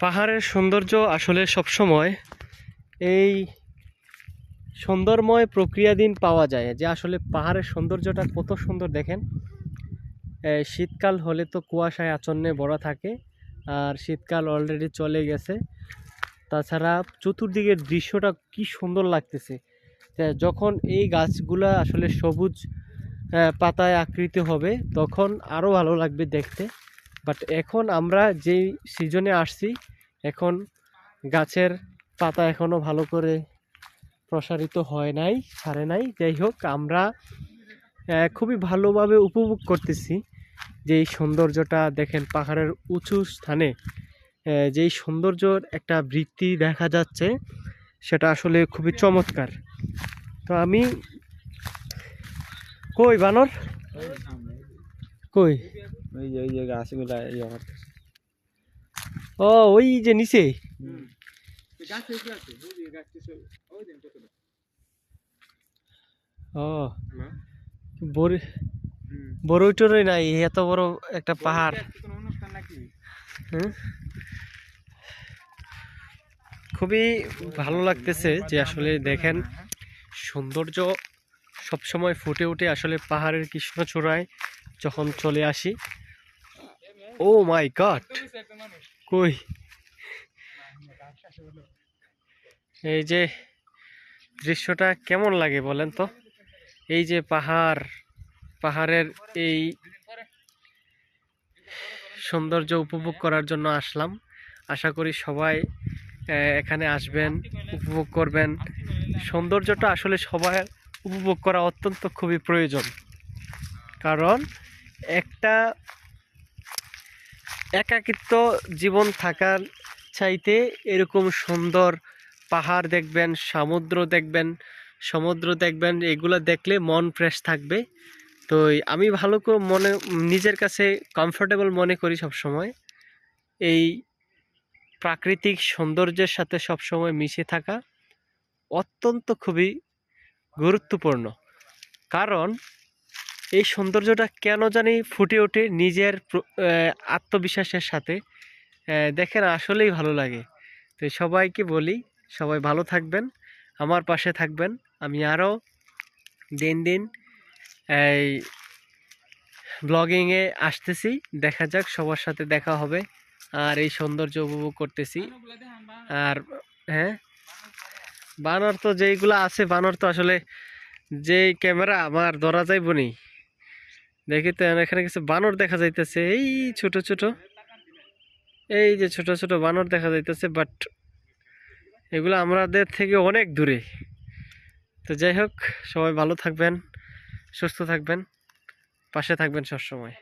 পাহাড়ের সৌন্দর্য আসলে সবসময় এই সুন্দরময় প্রক্রিয়াধীন পাওয়া যায়, যে আসলে পাহাড়ের সৌন্দর্যটা কত সুন্দর দেখেন। শীতকাল হলে তো কুয়াশায় আচ্ছন্নে ভরা থাকে, আর শীতকাল অলরেডি চলে গেছে। তাছাড়া চতুর্দিকের দৃশ্যটা কি সুন্দর লাগতেছে। যখন এই গাছগুলা আসলে সবুজ পাতায় আকৃত হবে তখন আরও ভালো লাগবে দেখতে। বাট এখন আমরা যেই সিজনে আসছি, এখন গাছের পাতা এখনও ভালো করে প্রসারিত হয় নাই, ছাড়ে নাই। যাই হোক, আমরা খুবই ভালোভাবে উপভোগ করতেছি যে এই সৌন্দর্যটা দেখেন। পাহাড়ের উঁচু স্থানে যেই সৌন্দর্যর একটা বৃত্তি দেখা যাচ্ছে, সেটা আসলে খুবই চমৎকার। তো আমি কই বানর কই? ওই যে গাছগুলা ইয়ে করতেছে। ও ওই যে নিচে। ও বড়ই টরই নাই, এত বড় একটা পাহাড়। খুবই ভালো লাগতেছে যে আসলে দেখেন সৌন্দর্য সবসময় ফুটে ওঠে আসলে পাহাড়ের কৃষ্ণচূড়ায় যখন চলে আসি। ও মাই গড, কই এই যে দৃশ্যটা কেমন লাগে বলেন তো। এই যে পাহাড়ের এই সৌন্দর্য উপভোগ করার জন্য আসলাম। আশা করি সবাই এখানে আসবেন, উপভোগ করবেন। সৌন্দর্যটা আসলে সবাই উপভোগ করা অত্যন্ত খুবই প্রয়োজন, কারণ একটা একাকিত্ব জীবন থাকার চাইতে এরকম সুন্দর পাহাড় দেখবেন, সমুদ্র দেখবেন, এগুলো দেখলে মন ফ্রেশ থাকবে। তো আমি ভালো করে নিজের কাছে কমফোর্টেবল মনে করি সবসময় এই প্রাকৃতিক সৌন্দর্যের সাথে সবসময় মিশে থাকা অত্যন্ত খুবই গুরুত্বপূর্ণ। কারণ এই সৌন্দর্যটা কেন জানি ফুটে ওঠে নিজের আত্মবিশ্বাসের সাথে। দেখেন আসলেই ভালো লাগে। তো সবাইকে বলি, সবাই ভালো থাকবেন, আমার পাশে থাকবেন। আমি আরও দিন দিন এই ব্লগিংয়ে আসতেছি, দেখা যাক সবার সাথে দেখা হবে আর এই সৌন্দর্য উপভোগ করতেছি। আর হ্যাঁ, বানর তো যেইগুলো আছে, বানর তো আসলে যে ক্যামেরা আমার ধরা যাইব নি। দেখি তো এখানে কিছু বানর দেখা যাইতেছে, এই ছোট ছোট, এই যে ছোট ছোট বানর দেখা যাইতেছে, বাট এগুলো আমাদের থেকে অনেক দূরে। তো যাই হোক, সবাই ভালো থাকবেন, সুস্থ থাকবেন, পাশে থাকবেন সবসময়।